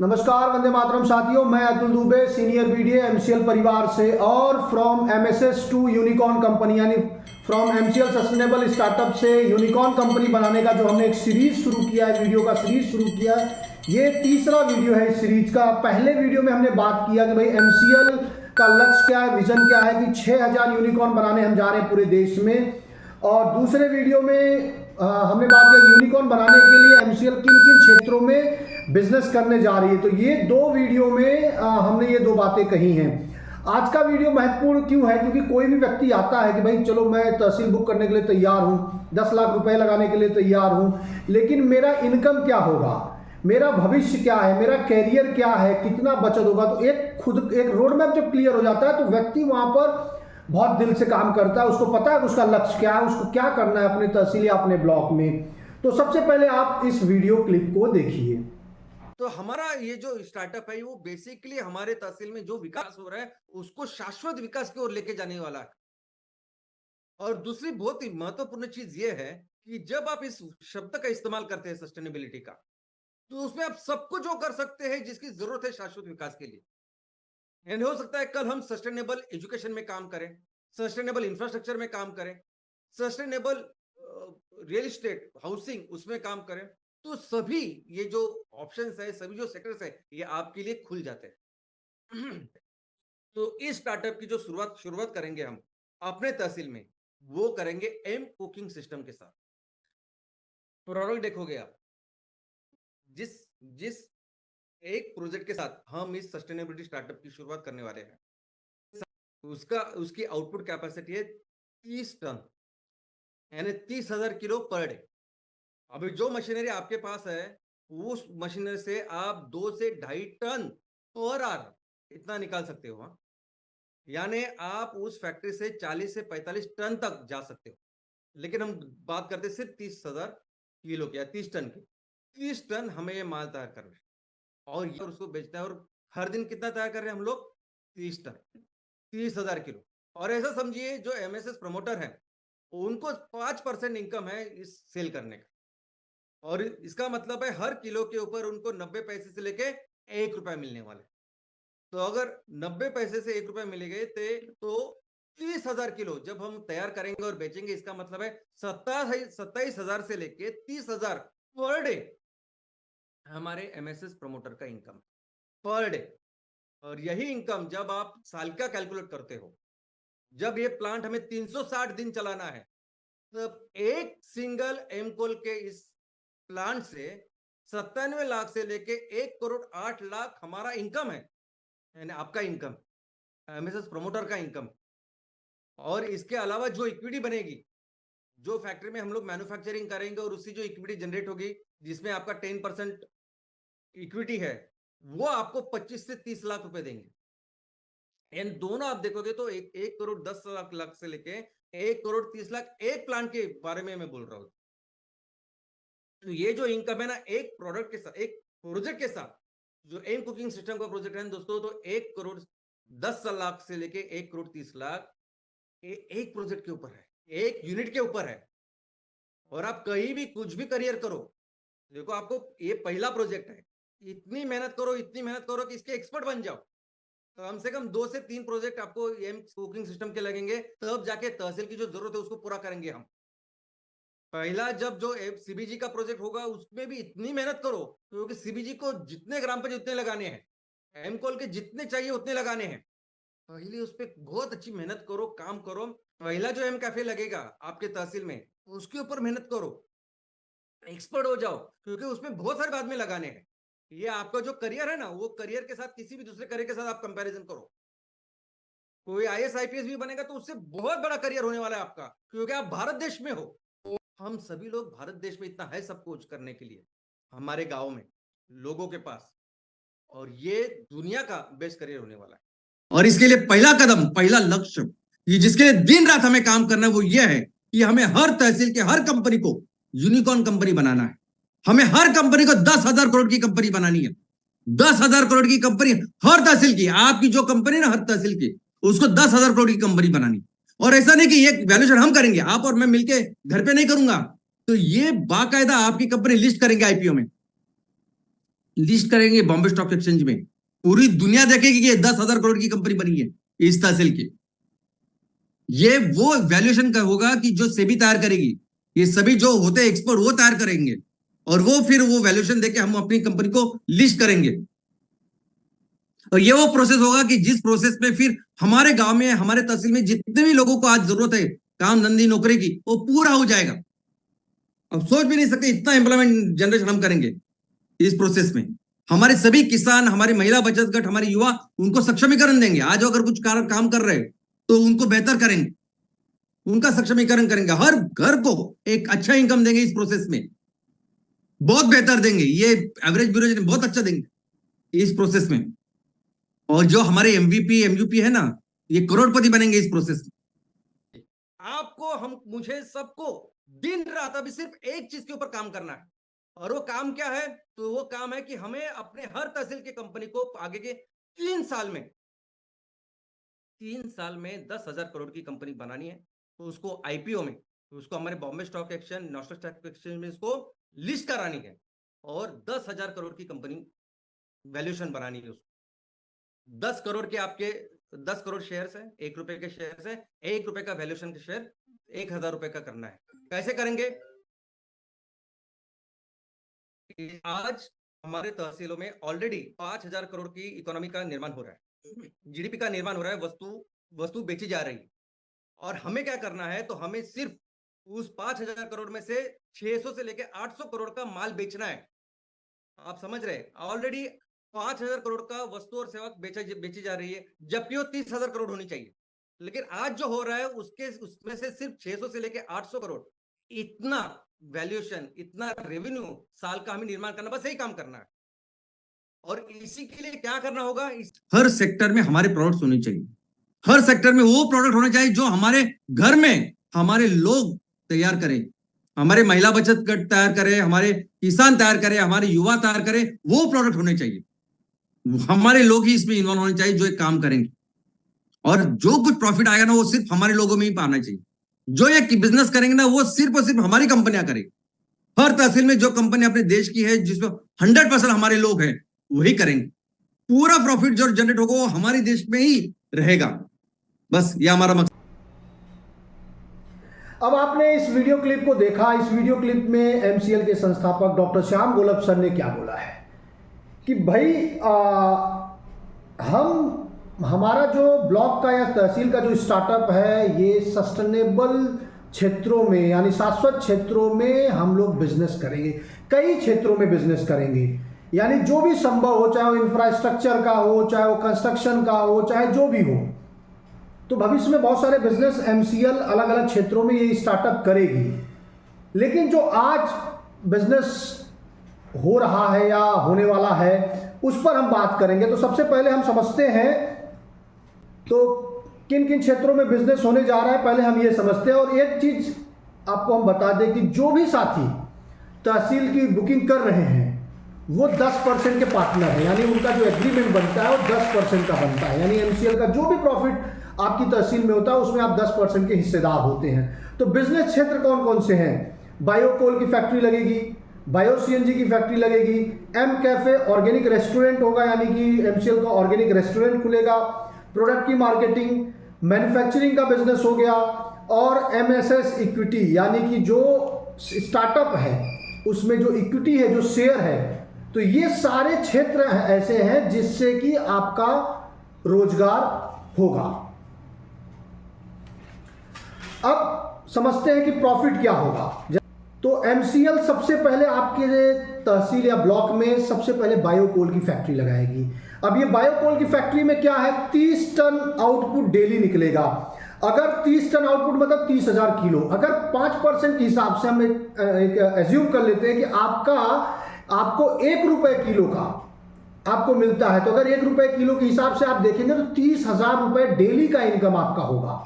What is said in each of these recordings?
नमस्कार, वंदे मातरम साथियों। मैं Atul Dubey, senior BDA MCL परिवार से और from MSS to unicorn company यानी फ्रॉम एमसीएल सस्टेनेबल स्टार्टअप से यूनिकॉर्न कंपनी बनाने का जो हमने एक सीरीज शुरू किया है, वीडियो का सीरीज शुरू किया है। ये तीसरा वीडियो है इस सीरीज का। पहले वीडियो में हमने बात किया कि भाई एमसीएल का लक्ष्य क्या है, विजन क्या है कि 6000 यूनिकॉर्न बनाने हम जा रहे हैं पूरे देश में। और दूसरे वीडियो में हमने बात किया यूनिकॉर्न बनाने के लिए एमसीएल किन किन क्षेत्रों में बिजनेस करने जा रही है। तो ये दो वीडियो में हमने ये दो बातें कही हैं। आज का वीडियो महत्वपूर्ण क्यों है? क्योंकि कोई भी व्यक्ति आता है कि भाई चलो मैं तहसील बुक करने के लिए तैयार हूँ, 10 लाख रुपए लगाने के लिए तैयार हूँ, लेकिन मेरा इनकम क्या होगा, मेरा भविष्य क्या है, मेरा कैरियर क्या है, कितना बचत होगा। तो एक रोड मैप जब क्लियर हो जाता है तो व्यक्ति वहां पर बहुत दिल से काम करता है, उसको पता है कि उसका लक्ष्य क्या है, उसको क्या करना है अपने तहसील या अपने ब्लॉक में। तो सबसे पहले आप इस वीडियो क्लिप को देखिए। तो हमारा ये जो स्टार्टअप है वो बेसिकली हमारे तहसील में जो विकास हो रहा है उसको शाश्वत विकास की ओर लेके जाने वाला है। और दूसरी बहुत ही महत्वपूर्ण चीज ये है कि जब आप इस शब्द का इस्तेमाल करते हैं सस्टेनेबिलिटी का, तो उसमें आप सब कुछ जो कर सकते हैं जिसकी जरूरत है शाश्वत विकास के लिए। एंड हो सकता है कल हम सस्टेनेबल एजुकेशन में काम करें, सस्टेनेबल इंफ्रास्ट्रक्चर में काम करें, सस्टेनेबल रियल एस्टेट हाउसिंग उसमें काम करें। तो सभी ये जो ऑप्शंस है, सभी जो सेक्टर्स है, ये आपके लिए खुल जाते हैं। तो इस स्टार्टअप की जो शुरुआत करेंगे हम अपने तहसील में, वो करेंगे एम कुकिंग सिस्टम के साथ। प्रोडक्ट देखोगे आप, जिस जिस एक प्रोजेक्ट के साथ हम इस सस्टेनेबिलिटी स्टार्टअप की शुरुआत करने वाले हैं, उसकी आउटपुट कैपेसिटी है 30 टन, यानी 30,000 किलो पर डे। अभी जो मशीनरी आपके पास है उस मशीनरी से आप 2 से 2.5 टन पर आवर इतना निकाल सकते हो। यानी आप उस फैक्ट्री से 40 से 45 टन तक जा सकते हो। लेकिन हम बात करते हैं सिर्फ 30,000 किलो की या 30 टन की। 30 टन हमें ये माल तैयार कर रहे हैं और ये उसको बेचता है। और हर दिन कितना तैयार कर रहे हैं हम लोग? 30 टन, 30,000 किलो। और ऐसा समझिए जो एमएसएस प्रमोटर है उनको 5% इनकम है इस सेल करने का। और इसका मतलब है हर किलो के ऊपर उनको 90 पैसे से लेके 1 रुपया मिलने वाला है। तो अगर 90 पैसे से 1 रुपया मिलेंगे तो 30,000 किलो जब हम तैयार करेंगे और बेचेंगे, इसका मतलब है 27,000 से लेके 30,000 पर डे हमारे एमएसएस प्रमोटर का इनकम पर डे। और यही इनकम जब आप साल का कैलकुलेट करते हो, जब ये प्लांट हमें 360 दिन चलाना है, तब एक सिंगल एमकोल के इस प्लांट से 97 लाख से लेके 1 करोड़ 8 लाख हमारा इनकम है, यानी आपका इनकम, एमएसएस प्रमोटर का इनकम। और इसके अलावा जो इक्विटी बनेगी, जो फैक्ट्री में हम लोग मैन्युफैक्चरिंग करेंगे और उससे जो इक्विटी जनरेट होगी जिसमें आपका 10% इक्विटी है, वो आपको 25 से 30 लाख रुपए देंगे। इन दोनों आप देखोगे तो 1 करोड़ 10 लाख से लेके 1 करोड़ 30 लाख एक प्लांट के बारे में मैं बोल रहा हूं। तो ये जो इनकम है ना, एक प्रोडक्ट के साथ, एक प्रोजेक्ट के साथ, जो एम कुकिंग सिस्टम का प्रोजेक्ट है दोस्तों, तो 1 करोड़ 10 लाख से लेके 1 करोड़ 30 लाख एक प्रोजेक्ट के ऊपर है, एक यूनिट के ऊपर है। और आप कहीं भी कुछ भी करियर करो, देखो आपको ये पहला प्रोजेक्ट है, इतनी मेहनत करो कि इसके एक्सपर्ट बन जाओ। तो कम से कम 2 से 3 प्रोजेक्ट आपको एम कुकिंग सिस्टम के लगेंगे, तब जाके तहसील की जो जरूरत है उसको पूरा करेंगे हम। पहला जब जो सीबीजी का प्रोजेक्ट होगा उसमें भी इतनी मेहनत करो, क्योंकि सीबीजी को जितने ग्राम पंचायत उतने लगाने हैं, एमकोल के जितने चाहिए उतने लगाने हैं। पहले उस पर बहुत अच्छी मेहनत करो, काम करो। पहला जो एम कैफे लगेगा आपके तहसील में, उसके ऊपर मेहनत करो, एक्सपर्ट हो जाओ, क्योंकि उसमें बहुत सारे बाद में लगाने हैं। ये आपका जो करियर है ना, वो करियर के साथ किसी भी दूसरे करियर के साथ आप कंपैरिजन करो। कोई आईएएस आईपीएस भी बनेगा तो उससे बहुत बड़ा करियर होने वाला है आपका, क्योंकि आप भारत देश में हो। हम सभी लोग भारत देश में इतना है सब कुछ करने के लिए हमारे गांव में लोगों के पास, और ये दुनिया का बेस्ट करियर होने वाला है। और इसके लिए पहला कदम, पहला लक्ष्य, ये जिसके लिए दिन रात हमें काम करना है, वो ये है कि हमें हर तहसील के हर कंपनी को यूनिकॉर्न कंपनी बनाना है। हमें हर कंपनी को 10,000 करोड़ की कंपनी बनानी है। 10,000 करोड़ की कंपनी हर तहसील की, आपकी जो कंपनी ना हर तहसील की, उसको 10,000 करोड़ की कंपनी बनानी। और ऐसा नहीं कि ये वैल्यूएशन हम करेंगे, आप और मैं मिलके घर पे नहीं करूंगा। तो ये बाकायदा आपकी कंपनी लिस्ट करेंगे आईपीओ में। लिस्ट करेंगे बॉम्बे स्टॉक एक्सचेंज में, पूरी दुनिया देखेगी कि ये 10,000 करोड़ की कंपनी बनी है इस तहसील की। ये वो वैल्यूएशन का होगा कि जो सेबी तैयार करेगी, ये सभी जो होते हैं एक्सपर्ट वो तैयार करेंगे, और वो फिर वो वैल्यूएशन देके हम अपनी कंपनी को लिस्ट करेंगे। और ये वो प्रोसेस होगा कि जिस प्रोसेस में फिर हमारे गांव में, हमारे तहसील में जितने भी लोगों को आज जरूरत है काम धंधी नौकरी की, वो पूरा हो जाएगा। अब सोच भी नहीं सकते इतना एम्प्लॉयमेंट जनरेशन हम करेंगे इस प्रोसेस में। हमारे सभी किसान, हमारी महिला बचत गट, हमारे युवा, उनको सक्षमीकरण देंगे। आज अगर कुछ काम कर रहे हैं तो उनको बेहतर करेंगे, उनका सक्षमीकरण करेंगे। हर घर को एक अच्छा इनकम देंगे इस प्रोसेस में, बहुत बेहतर देंगे। ये एवरेज ब्यूरो बहुत अच्छा देंगे इस प्रोसेस में। और जो हमारे एमवीपी एमयूपी है ना, ये करोड़पति बनेंगे इस प्रोसेस में। आपको, हम, मुझे, सबको दिन रात अभी सिर्फ एक चीज के ऊपर काम करना है, और वो काम क्या है? तो वो काम है कि हमें अपने हर तहसील की कंपनी को आगे के 3 साल में 10,000 करोड़ की कंपनी बनानी है। तो उसको आईपीओ में, तो उसको हमारे Bombay stock exchange, national stock exchange में इसको लिस्ट करानी है, और 10,000 करोड़ की कंपनी वैल्यूएशन बनानी है उसको। 10 करोड़ के आपके 10 करोड़ शेयर्स है, 1 रुपए के शेयर्स है, 1 रुपए का वैल्यूएशन के शेयर 1,000 रुपए का करना है। कैसे करेंगे? आज हमारे तहसीलों में ऑलरेडी 5,000 करोड़ की इकोनॉमी का निर्माण हो रहा है, जीडीपी का निर्माण हो रहा है, वस्तु बेची जा रही है। और हमें क्या करना है? तो हमें सिर्फ उस 5,000 करोड़ में से 600 से लेकर 800 करोड़ का माल बेचना है। आप समझ रहे हैं? ऑलरेडी 5,000 करोड़ का वस्तु और सेवा बेची जा रही है, जबकि वो 30,000 करोड़ होनी चाहिए। लेकिन आज जो हो रहा है उसमें से सिर्फ 600 से लेकर 800 करोड़, इतना वैल्यूएशन, इतना रेवेन्यू साल का हमें निर्माण करना, बस यही काम करना है। और इसी के लिए क्या करना होगा? हर सेक्टर में हमारे प्रोडक्ट्स होने चाहिए। हर सेक्टर में वो प्रोडक्ट होने चाहिए जो हमारे घर में हमारे लोग तैयार करें, हमारे महिला बचत गट तैयार करें, हमारे किसान तैयार करें, हमारे युवा तैयार करें। वो प्रोडक्ट होने चाहिए, हमारे लोग ही इसमें इन्वॉल्व होने चाहिए जो एक काम करेंगे। और जो कुछ प्रॉफिट आएगा ना, वो सिर्फ हमारे लोगों में ही पाना चाहिए। जो ये बिजनेस करेंगे ना, वो सिर्फ और सिर्फ हमारी कंपनियां करेंगी। हर तहसील में जो कंपनी अपने देश की है, जिसमें 100% हमारे लोग हैं, वही करेंगे। पूरा प्रॉफिट जो जनरेट होगा वो हमारे देश में ही रहेगा। बस ये हमारा मकसद। अब आपने इस वीडियो क्लिप को देखा। इस वीडियो क्लिप में एमसीएल के संस्थापक डॉक्टर श्याम गोलब सर ने क्या बोला है कि भाई हमारा जो ब्लॉक का या तहसील का जो स्टार्टअप है, ये सस्टेनेबल क्षेत्रों में यानी शाश्वत क्षेत्रों में हम लोग बिजनेस करेंगे, कई क्षेत्रों में बिजनेस करेंगे। यानी जो भी संभव हो, चाहे वो इंफ्रास्ट्रक्चर का हो, चाहे वो कंस्ट्रक्शन का हो, चाहे जो भी हो, तो भविष्य में बहुत सारे बिजनेस एमसीएल अलग अलग क्षेत्रों में ये स्टार्टअप करेगी। लेकिन जो आज बिजनेस हो रहा है या होने वाला है, उस पर हम बात करेंगे। तो सबसे पहले हम समझते हैं तो किन किन क्षेत्रों में बिजनेस होने जा रहा है, पहले हम ये समझते हैं। और एक चीज आपको हम बता दें कि जो भी साथी तहसील की बुकिंग कर रहे हैं वो 10% के पार्टनर हैं, यानी उनका जो एग्रीमेंट बनता है वो 10% का बनता है। यानी एमसीएल का जो भी प्रॉफिट आपकी तहसील में होता है उसमें आप 10% के हिस्सेदार होते हैं। तो बिजनेस क्षेत्र कौन कौन से हैं? बायोकोल की फैक्ट्री लगेगी, बायो सीएनजी की फैक्ट्री लगेगी, एम कैफे ऑर्गेनिक रेस्टोरेंट होगा, यानी कि एमसीएल का ऑर्गेनिक रेस्टोरेंट खुलेगा, प्रोडक्ट की मार्केटिंग, मैन्युफैक्चरिंग का बिजनेस हो गया, और एमएसएस इक्विटी, यानी कि जो स्टार्टअप है उसमें जो इक्विटी है, जो शेयर है। तो ये सारे क्षेत्र ऐसे हैं जिससे कि आपका रोजगार होगा। अब समझते हैं कि प्रॉफिट क्या होगा। तो एमसीएल सबसे पहले आपके तहसील या ब्लॉक में सबसे पहले बायोकोल की फैक्ट्री लगाएगी। अब ये बायोकोल की फैक्ट्री में क्या है, 30 टन आउटपुट डेली निकलेगा। अगर 30 टन आउटपुट मतलब 30,000 किलो, अगर 5% के हिसाब से हम एक एज्यूम कर लेते हैं कि आपको 1 रुपए किलो का आपको मिलता है, तो अगर 1 रुपए किलो के हिसाब से आप देखेंगे तो 30,000 रुपए डेली का इनकम आपका होगा,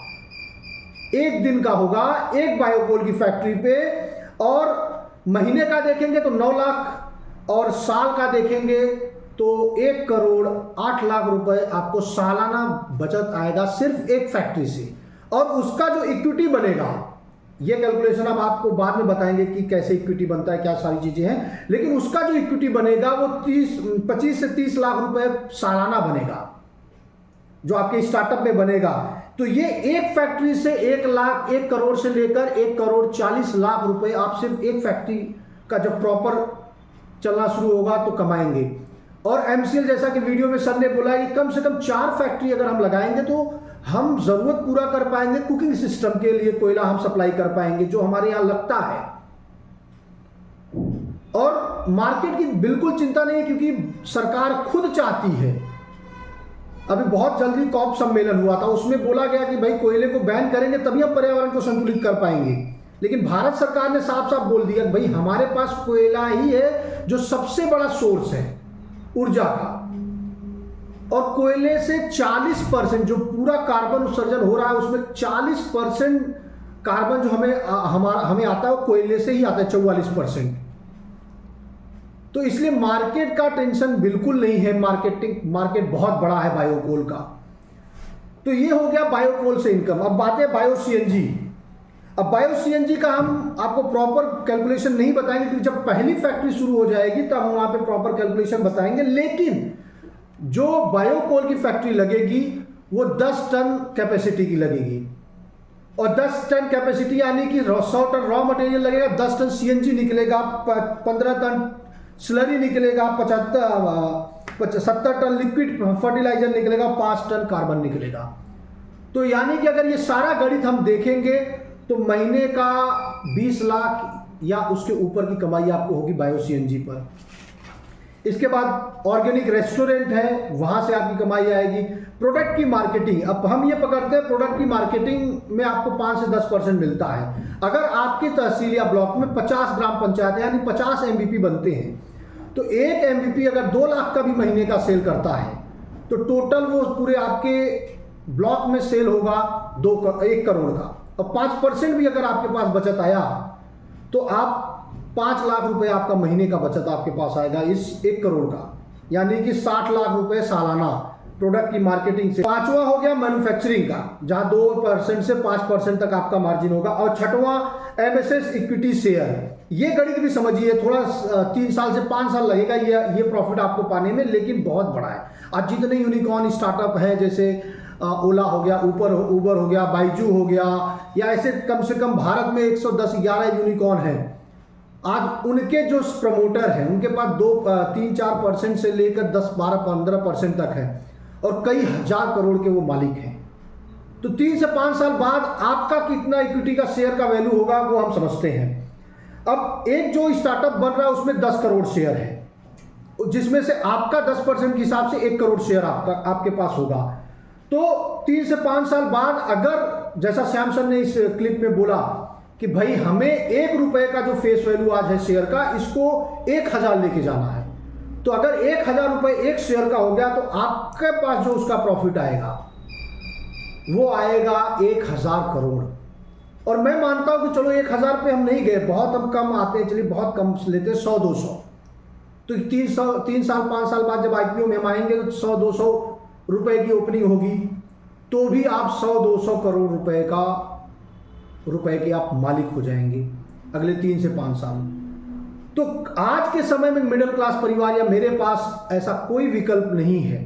एक दिन का होगा एक बायोकोल की फैक्ट्री पे। और महीने का देखेंगे तो 9 लाख, और साल का देखेंगे तो 1 करोड़ 8 लाख रुपए आपको सालाना बचत आएगा सिर्फ एक फैक्ट्री से। और उसका जो इक्विटी बनेगा ये कैलकुलेशन अब आपको बाद में बताएंगे कि कैसे इक्विटी बनता है, क्या सारी चीजें हैं, लेकिन उसका जो इक्विटी बनेगा वो 25 से 30 लाख रुपए सालाना बनेगा जो आपके स्टार्टअप में बनेगा। तो ये एक फैक्ट्री से 1 करोड़ से लेकर 1,40,00,000 रुपए आप सिर्फ एक फैक्ट्री का जब प्रॉपर चलना शुरू होगा तो कमाएंगे। और एमसीएल जैसा कि वीडियो में सर ने बोला कि कम से कम 4 फैक्ट्री अगर हम लगाएंगे तो हम जरूरत पूरा कर पाएंगे, कुकिंग सिस्टम के लिए कोयला हम सप्लाई कर पाएंगे जो हमारे यहां लगता है। और मार्केट की बिल्कुल चिंता नहीं है क्योंकि सरकार खुद चाहती है। अभी बहुत जल्दी कॉप सम्मेलन हुआ था, उसमें बोला गया कि भाई कोयले को बैन करेंगे तभी हम पर्यावरण को संतुलित कर पाएंगे, लेकिन भारत सरकार ने साफ साफ बोल दिया भाई हमारे पास कोयला ही है जो सबसे बड़ा सोर्स है ऊर्जा का। और कोयले से 40% जो पूरा कार्बन उत्सर्जन हो रहा है उसमें 40% कार्बन जो हमें आता है वो कोयले से ही आता है, 44%। तो इसलिए मार्केट का टेंशन बिल्कुल नहीं है, मार्केट बहुत बड़ा है बायोकोल का। तो ये हो गया बायोकोल से इनकम। अब बात है बायो सीएनजी। अब बायो सीएनजी का हम आपको प्रॉपर कैलकुलेशन नहीं बताएंगे क्योंकि जब पहली फैक्ट्री शुरू हो जाएगी तब हम वहां पे प्रॉपर कैलकुलेशन बताएंगे। लेकिन जो बायोकोल की फैक्ट्री लगेगी वो 10 टन कैपेसिटी की लगेगी, और 10 टन कैपेसिटी यानी कि 100 टन रॉ मटेरियल लगेगा, 10 टन सीएनजी निकलेगा, 15 टन स्लरी निकलेगा, 70 टन लिक्विड फर्टिलाइजर निकलेगा, 5 टन कार्बन निकलेगा। तो यानी कि अगर ये सारा गणित हम देखेंगे तो महीने का 20 लाख या उसके ऊपर की कमाई आपको होगी बायो सीएनजी पर। इसके बाद ऑर्गेनिक रेस्टोरेंट है, वहां से आपकी कमाई आएगी। प्रोडक्ट की मार्केटिंग, अब हम ये पकड़ते हैं प्रोडक्ट की मार्केटिंग में आपको 5 से 10% मिलता है। अगर आपकी तहसील या ब्लॉक में 50 ग्राम पंचायत है यानी 50 MVP बनते हैं तो एक MVP अगर 2 लाख का भी महीने का सेल करता है तो टोटल वो पूरे आपके ब्लॉक में सेल होगा 1 करोड़ का। और 5% भी अगर आपके पास बचत आया तो आप 5 लाख रुपए आपका महीने का बचत आपके पास आएगा इस 1 करोड़ का, यानी कि 60 लाख रुपए सालाना प्रोडक्ट की मार्केटिंग से। 5वां हो गया मैन्युफैक्चरिंग का, जहां 2% से 5% तक आपका मार्जिन होगा। और 6वां MSS इक्विटी शेयर। ये गणित भी समझिए, थोड़ा 3 साल से 5 साल लगेगा ये प्रॉफिट आपको पाने में, लेकिन बहुत बड़ा है। आज जितने यूनिकॉर्न स्टार्टअप है जैसे ओला हो गया, उबर हो गया, बाइजू हो गया, या ऐसे कम से कम भारत में 110-11 यूनिकॉर्न है। आज उनके जो प्रमोटर हैं उनके पास 3-4% से लेकर 10-12-15% तक है और कई हजार करोड़ के वो मालिक हैं। तो 3 से 5 साल बाद आपका कितना इक्विटी का शेयर का वैल्यू होगा वो हम समझते हैं। अब एक जो स्टार्टअप बन रहा है उसमें 10 करोड़ शेयर है, जिसमें से आपका 10% के हिसाब से 1 करोड़ शेयर आपके पास होगा। तो 3 से 5 साल बाद अगर जैसा श्याम सर ने इस क्लिप में बोला कि भाई हमें 1 रुपए का जो फेस वैल्यू आज है शेयर का, इसको 1000 लेके जाना है, तो अगर 1000 रुपए एक शेयर का हो गया तो आपके पास जो उसका प्रॉफिट आएगा वो आएगा 1000 करोड़। और मैं मानता हूं कि चलो 1000 पे हम नहीं गए, बहुत हम कम आते हैं, चलिए बहुत कम लेते हैं, 100-200। तो 3 साल 5 साल बाद जब IPO में हम आएंगे तो 100-200 रुपए की ओपनिंग होगी, तो भी आप 100-200 करोड़ रुपए के आप मालिक हो जाएंगे अगले 3 से 5 साल। तो आज के समय में मिडिल क्लास परिवार या मेरे पास ऐसा कोई विकल्प नहीं है,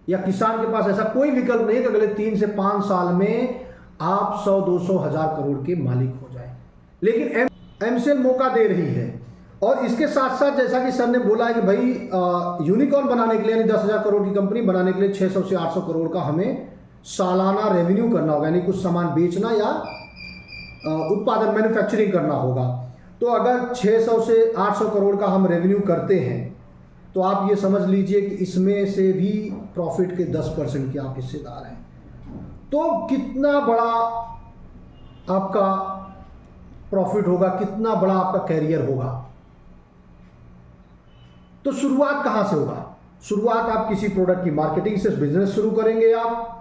या किसान के पास ऐसा कोई विकल्प नहीं है कि अगले 3 से 5 साल में आप 100-200 हजार करोड़ के मालिक हो जाए। लेकिन MCL मौका दे रही है। और इसके साथ साथ जैसा कि सर ने बोला है कि भाई यूनिकॉर्न बनाने के लिए यानी 10,000 करोड़ की कंपनी बनाने के लिए 600 से 800 करोड़ का हमें सालाना रेवेन्यू करना होगा, यानी कुछ सामान बेचना या उत्पादन मैन्युफैक्चरिंग करना होगा। तो अगर 600 से 800 करोड़ का हम रेवेन्यू करते हैं तो आप ये समझ लीजिए कि इसमें से भी प्रॉफिट के 10% के आप हिस्सेदार हैं। तो कितना बड़ा आपका प्रॉफिट होगा, कितना बड़ा आपका कैरियर होगा। तो शुरुआत कहां से होगा? शुरुआत आप किसी प्रोडक्ट की मार्केटिंग से बिजनेस शुरू करेंगे। आप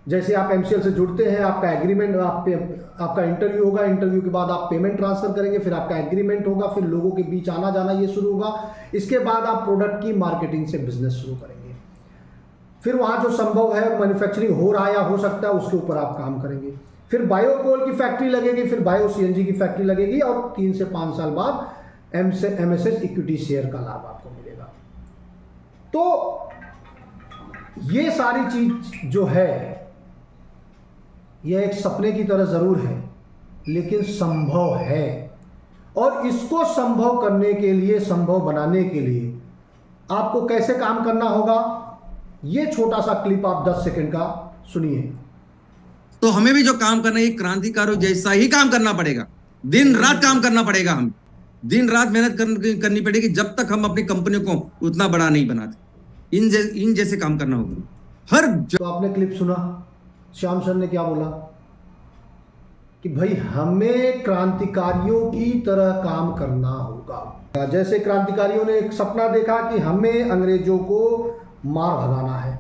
जैसे आप MCL से जुड़ते हैं, आपका एग्रीमेंट, आपका इंटरव्यू होगा, इंटरव्यू के बाद आप पेमेंट ट्रांसफर करेंगे, फिर आपका एग्रीमेंट होगा, फिर लोगों के बीच आना जाना ये शुरू होगा। इसके बाद आप प्रोडक्ट की मार्केटिंग से बिजनेस शुरू करेंगे। फिर वहाँ जो संभव है मैन्युफैक्चरिंग हो रहा है या हो सकता है उसके ऊपर आप काम करेंगे। फिर बायोकोल की फैक्ट्री लगेगी, फिर बायो सीएनजी की फैक्ट्री लगेगी और 3 से 5 साल बाद एमएसएस इक्विटी शेयर का लाभ आपको मिलेगा। तो ये सारी चीज जो है यह एक सपने की तरह जरूर है, लेकिन संभव है। और इसको संभव करने के लिए, संभव बनाने के लिए आपको कैसे काम करना होगा, ये छोटा सा क्लिप आप 10 सेकंड का सुनिए। तो हमें भी जो काम करना है, ये क्रांतिकारियों जैसा ही काम करना पड़ेगा, दिन रात काम करना पड़ेगा, हमें दिन रात मेहनत करनी पड़ेगी जब तक हम अपनी कंपनी को उतना बड़ा नहीं बनाते। इन जैसे काम करना होगा हर तो आपने क्लिप सुना, श्याम सर ने क्या बोला कि भाई हमें क्रांतिकारियों की तरह काम करना होगा। जैसे क्रांतिकारियों ने एक सपना देखा कि हमें अंग्रेजों को मार भगाना है,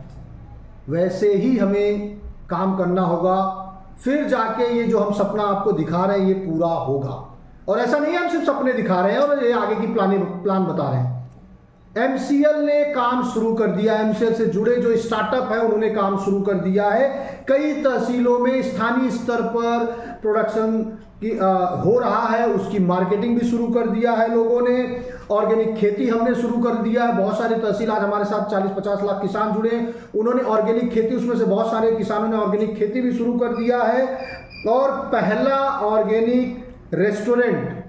वैसे ही हमें काम करना होगा, फिर जाके ये जो हम सपना आपको दिखा रहे हैं ये पूरा होगा। और ऐसा नहीं है हम सिर्फ सपने दिखा रहे हैं और ये आगे की प्लान बता रहे हैं। एमसीएल ने काम शुरू कर दिया, एमसीएल से जुड़े जो स्टार्टअप है उन्होंने काम शुरू कर दिया है। कई तहसीलों में स्थानीय स्तर पर प्रोडक्शन की हो रहा है, उसकी मार्केटिंग भी शुरू कर दिया है लोगों ने। ऑर्गेनिक खेती हमने शुरू कर दिया है। बहुत सारे तहसील आज हमारे साथ 40-50 लाख किसान जुड़े हैं, उन्होंने ऑर्गेनिक खेती, उसमें से बहुत सारे किसानों ने ऑर्गेनिक खेती भी शुरू कर दिया है। और पहला ऑर्गेनिक रेस्टोरेंट,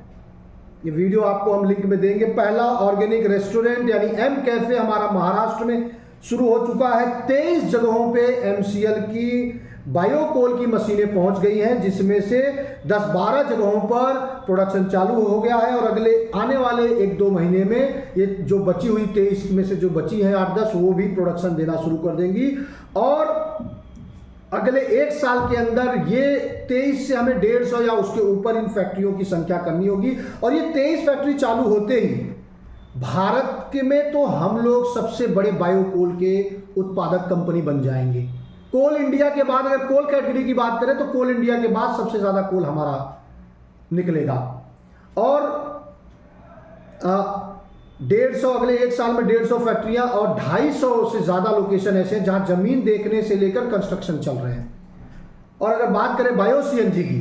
ये वीडियो आपको हम लिंक में देंगे, पहला ऑर्गेनिक रेस्टोरेंट यानी एम कैफे हमारा महाराष्ट्र में शुरू हो चुका है। 23 जगहों पे एमसीएल की बायोकोल की मशीनें पहुंच गई हैं, जिसमें से 10-12 जगहों पर प्रोडक्शन चालू हो गया है। और अगले आने वाले 1-2 महीने में ये जो बची हुई 23 में से जो बची है 8-10 वो भी प्रोडक्शन देना शुरू कर देंगी। और अगले 1 साल के अंदर ये 23 से हमें 150 या उसके ऊपर इन फैक्ट्रियों की संख्या करनी होगी। और ये 23 फैक्ट्री चालू होते ही भारत के में तो हम लोग सबसे बड़े बायोकोल के उत्पादक कंपनी बन जाएंगे। कोल इंडिया के बाद, अगर कोल कैटेगरी की बात करें तो कोल इंडिया के बाद सबसे ज्यादा कोल हमारा निकलेगा। और 150 अगले 1 साल में 150 फैक्ट्रियां और 250 से ज्यादा लोकेशन ऐसे हैं जहां जमीन देखने से लेकर कंस्ट्रक्शन चल रहे हैं। और अगर बात करें बायो सीएनजी की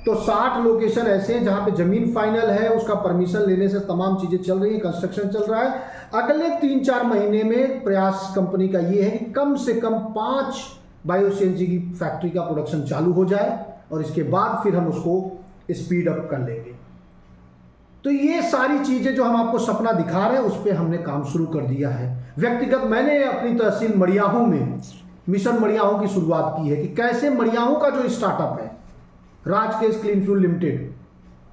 तो 60 लोकेशन ऐसे हैं जहां पे जमीन फाइनल है, उसका परमिशन लेने से तमाम चीजें चल रही हैं, कंस्ट्रक्शन चल रहा है। अगले 3-4 महीने में प्रयास कंपनी का ये है कि कम से कम 5 बायो सीएनजी की फैक्ट्री का प्रोडक्शन चालू हो जाए और इसके बाद फिर हम उसको स्पीड अप कर लेंगे। तो ये सारी चीजें जो हम आपको सपना दिखा रहे हैं उस पर हमने काम शुरू कर दिया है। व्यक्तिगत मैंने अपनी तहसील मड़ियाहू में मिशन मड़ियाहू की शुरुआत की है कि कैसे मड़ियाहू का जो स्टार्टअप है राजकेश क्लीन फ्यूल लिमिटेड,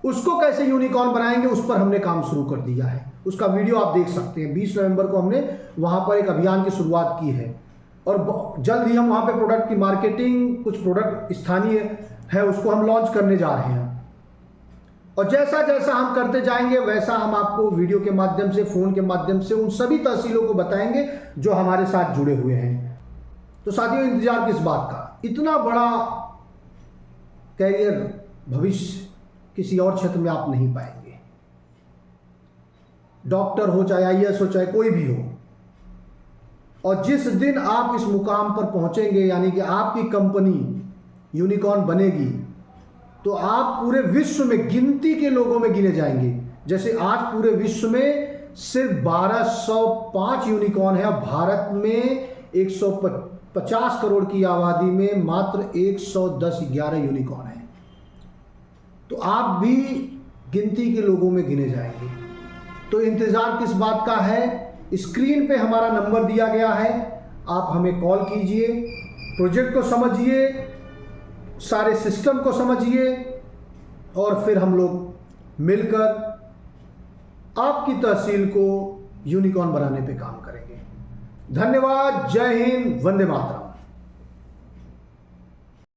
उसको कैसे यूनिकॉर्न बनाएंगे, उस पर हमने काम शुरू कर दिया है। उसका वीडियो आप देख सकते हैं। 20 नवंबर को हमने वहां पर एक अभियान की शुरुआत की है और जल्द ही हम वहां पे प्रोडक्ट की मार्केटिंग, कुछ प्रोडक्ट स्थानीय है उसको हम लॉन्च करने जा रहे हैं। और जैसा जैसा हम करते जाएंगे वैसा हम आपको वीडियो के माध्यम से, फोन के माध्यम से उन सभी तहसीलों को बताएंगे जो हमारे साथ जुड़े हुए हैं। तो साथियों, इंतजार किस बात का? इतना बड़ा कैरियर भविष्य किसी और क्षेत्र में आप नहीं पाएंगे। डॉक्टर हो, चाहे आईएएस हो, चाहे कोई भी हो, और जिस दिन आप इस मुकाम पर पहुंचेंगे यानी कि आपकी कंपनी यूनिकॉर्न बनेगी तो आप पूरे विश्व में गिनती के लोगों में गिने जाएंगे। जैसे आज पूरे विश्व में सिर्फ 1205 यूनिकॉर्न है और भारत में 150 करोड़ की आबादी में मात्र 110-11 यूनिकॉर्न है। तो आप भी गिनती के लोगों में गिने जाएंगे। तो इंतजार किस बात का है? स्क्रीन पे हमारा नंबर दिया गया है, आप हमें कॉल कीजिए, प्रोजेक्ट को समझिए, सारे सिस्टम को समझिए और फिर हम लोग मिलकर आपकी तहसील को यूनिकॉर्न बनाने पे काम करेंगे। धन्यवाद। जय हिंद। वंदे मातरम।